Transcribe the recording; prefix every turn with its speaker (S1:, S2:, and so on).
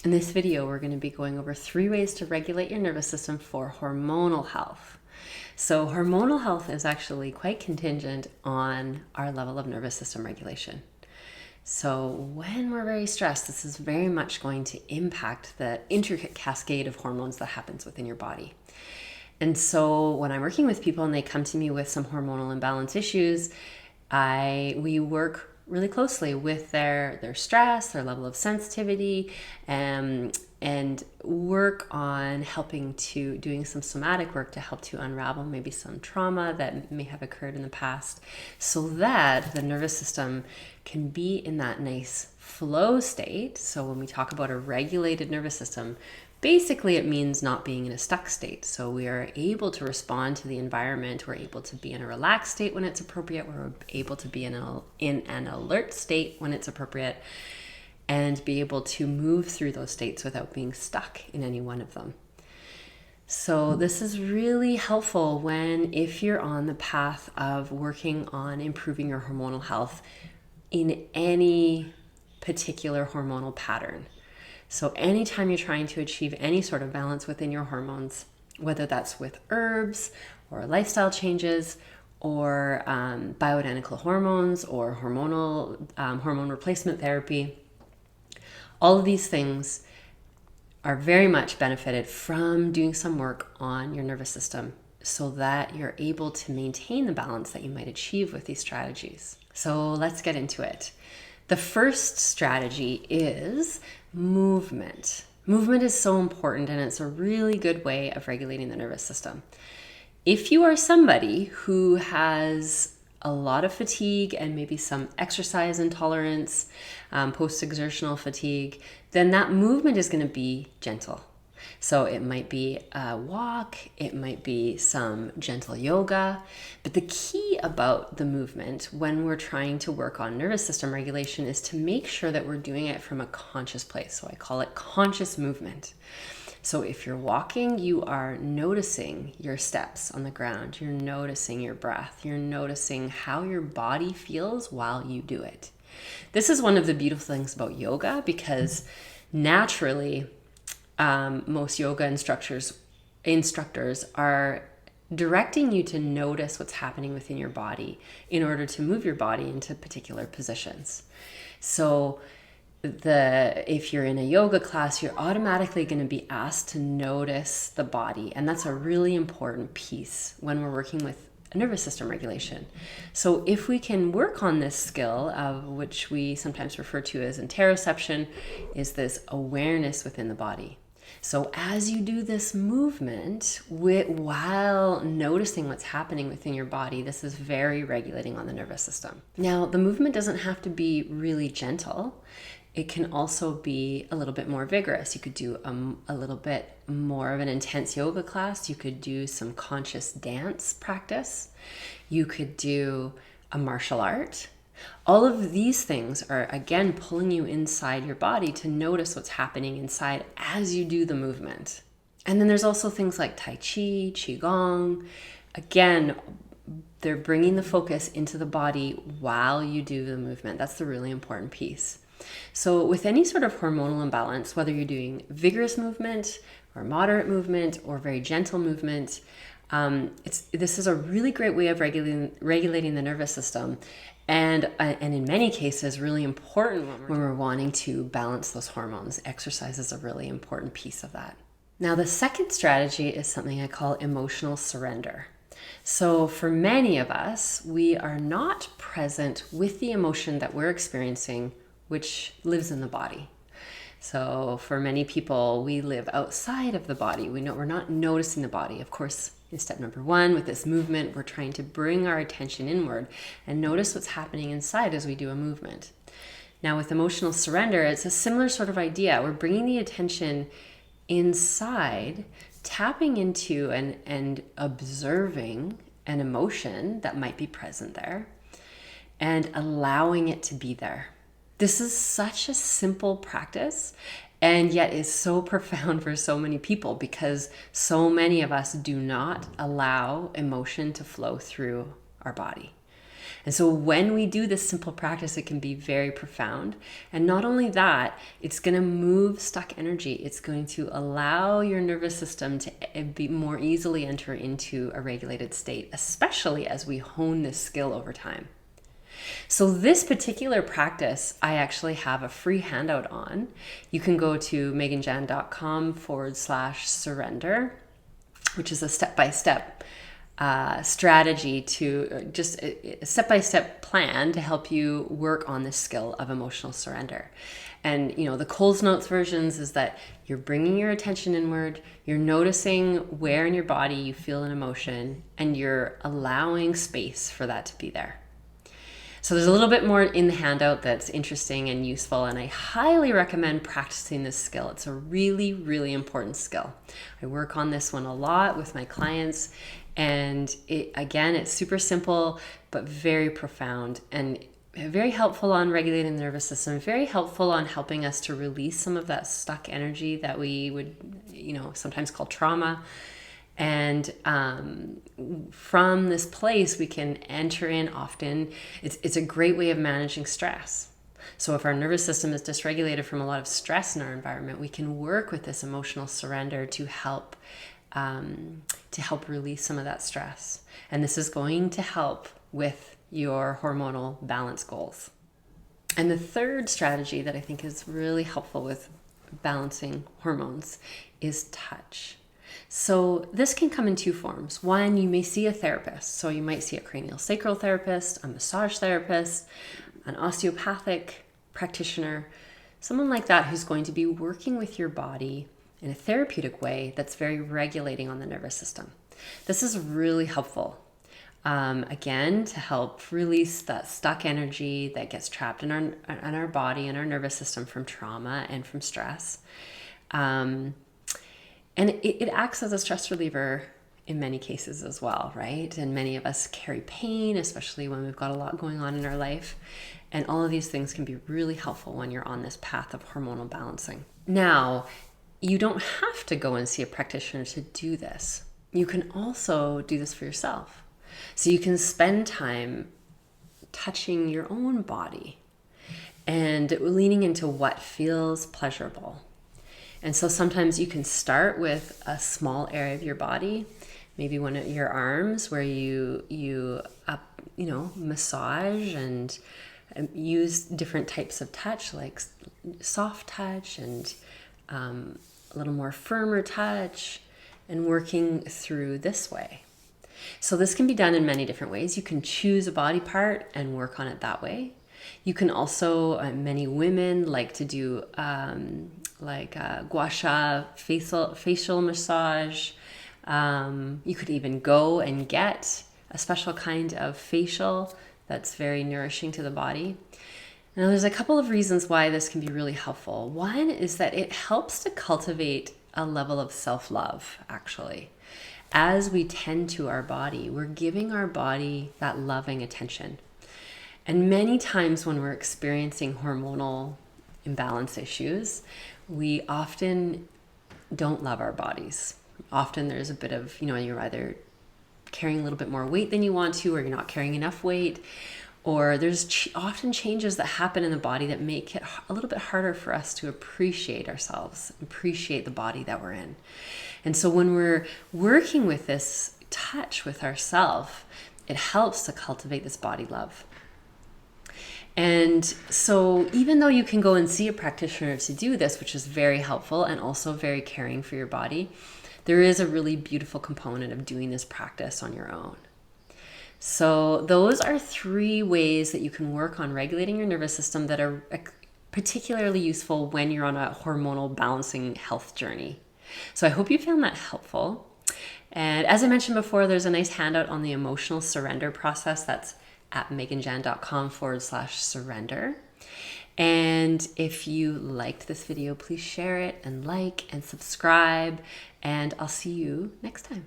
S1: In this video, we're going to be going over 3 ways to regulate your nervous system for hormonal health. So hormonal health is actually quite contingent on our level of nervous system regulation. So when we're very stressed, this is very much going to impact the intricate cascade of hormones that happens within your body. And so when I'm working with people and they come to me with some hormonal imbalance issues, we work really closely with their stress, their level of sensitivity, and work on doing some somatic work to help to unravel maybe some trauma that may have occurred in the past, so that the nervous system can be in that nice flow state. So when we talk about a regulated nervous system, basically it means not being in a stuck state. So we are able to respond to the environment. We're able to be in a relaxed state when it's appropriate. We're able to be in an alert state when it's appropriate, and be able to move through those states without being stuck in any one of them. So this is really helpful if you're on the path of working on improving your hormonal health in any particular hormonal pattern. So anytime you're trying to achieve any sort of balance within your hormones, whether that's with herbs or lifestyle changes or bioidentical hormones or hormone replacement therapy, all of these things are very much benefited from doing some work on your nervous system so that you're able to maintain the balance that you might achieve with these strategies. So let's get into it. The first strategy is movement. Movement is so important, and it's a really good way of regulating the nervous system. If you are somebody who has a lot of fatigue and maybe some exercise intolerance, post-exertional fatigue, then that movement is going to be gentle. So it might be a walk, it might be some gentle yoga, but the key about the movement when we're trying to work on nervous system regulation is to make sure that we're doing it from a conscious place. So I call it conscious movement. So if you're walking, you are noticing your steps on the ground, you're noticing your breath, you're noticing how your body feels while you do it. This is one of the beautiful things about yoga, because naturally, most yoga instructors are directing you to notice what's happening within your body in order to move your body into particular positions. So if you're in a yoga class, you're automatically going to be asked to notice the body. And that's a really important piece when we're working with nervous system regulation. So if we can work on this skill, of which we sometimes refer to as interoception, is this awareness within the body. So as you do this movement while noticing what's happening within your body, this is very regulating on the nervous system. Now, the movement doesn't have to be really gentle. It can also be a little bit more vigorous. You could do a little bit more of an intense yoga class. You could do some conscious dance practice. You could do a martial art. All of these things are, again, pulling you inside your body to notice what's happening inside as you do the movement. And then there's also things like Tai Chi, Qigong. Again, they're bringing the focus into the body while you do the movement. That's the really important piece. So with any sort of hormonal imbalance, whether you're doing vigorous movement or moderate movement or very gentle movement, this is a really great way of regulating the nervous system, and in many cases really important when we're wanting to balance those hormones. Exercise is a really important piece of that. Now, the second strategy is something I call emotional surrender. So for many of us, we are not present with the emotion that we're experiencing, which lives in the body. So for many people, we live outside of the body. We're not noticing the body. Of course, in step number 1, with this movement, we're trying to bring our attention inward and notice what's happening inside as we do a movement. Now, with emotional surrender, it's a similar sort of idea. We're bringing the attention inside, tapping into and observing an emotion that might be present there and allowing it to be there. This is such a simple practice, and yet is so profound for so many people, because so many of us do not allow emotion to flow through our body. And so when we do this simple practice, it can be very profound. And not only that, it's going to move stuck energy. It's going to allow your nervous system to be more easily enter into a regulated state, especially as we hone this skill over time. So this particular practice, I actually have a free handout on. You can go to meganjan.com/surrender, which is a step-by-step strategy to just a step-by-step plan to help you work on this skill of emotional surrender. And the Coles Notes versions is that you're bringing your attention inward, you're noticing where in your body you feel an emotion, and you're allowing space for that to be there. So there's a little bit more in the handout that's interesting and useful, and I highly recommend practicing this skill. It's a really, really important skill. I work on this one a lot with my clients, and it's super simple, but very profound and very helpful on regulating the nervous system, very helpful on helping us to release some of that stuck energy that we would, sometimes call trauma. And from this place, we can enter in often. It's a great way of managing stress. So if our nervous system is dysregulated from a lot of stress in our environment, we can work with this emotional surrender to help release some of that stress. And this is going to help with your hormonal balance goals. And the third strategy that I think is really helpful with balancing hormones is touch. So this can come in two forms. One, you may see a therapist. So you might see a cranial sacral therapist, a massage therapist, an osteopathic practitioner, someone like that who's going to be working with your body in a therapeutic way that's very regulating on the nervous system. This is really helpful. Again, to help release that stuck energy that gets trapped in our body and our nervous system from trauma and from stress. And it acts as a stress reliever in many cases as well, right? And many of us carry pain, especially when we've got a lot going on in our life. And all of these things can be really helpful when you're on this path of hormonal balancing. Now, you don't have to go and see a practitioner to do this. You can also do this for yourself. So you can spend time touching your own body and leaning into what feels pleasurable. And so sometimes you can start with a small area of your body, maybe one of your arms, where you massage and use different types of touch, like soft touch and a little more firmer touch, and working through this way. So this can be done in many different ways. You can choose a body part and work on it that way. You can also, many women like to do gua sha facial massage. You could even go and get a special kind of facial that's very nourishing to the body. Now, there's a couple of reasons why this can be really helpful. One is that it helps to cultivate a level of self-love, actually. As we tend to our body, we're giving our body that loving attention. And many times when we're experiencing hormonal imbalance issues, we often don't love our bodies. Often there's a bit of, you're either carrying a little bit more weight than you want to, or you're not carrying enough weight, or there's often changes that happen in the body that make it a little bit harder for us to appreciate ourselves, appreciate the body that we're in. And so when we're working with this touch with ourselves, it helps to cultivate this body love. And so even though you can go and see a practitioner to do this, which is very helpful and also very caring for your body, there is a really beautiful component of doing this practice on your own. So those are 3 ways that you can work on regulating your nervous system that are particularly useful when you're on a hormonal balancing health journey. So I hope you found that helpful. And as I mentioned before, there's a nice handout on the emotional surrender process. That's at meganjan.com/surrender. And if you liked this video, please share it and like and subscribe. And I'll see you next time.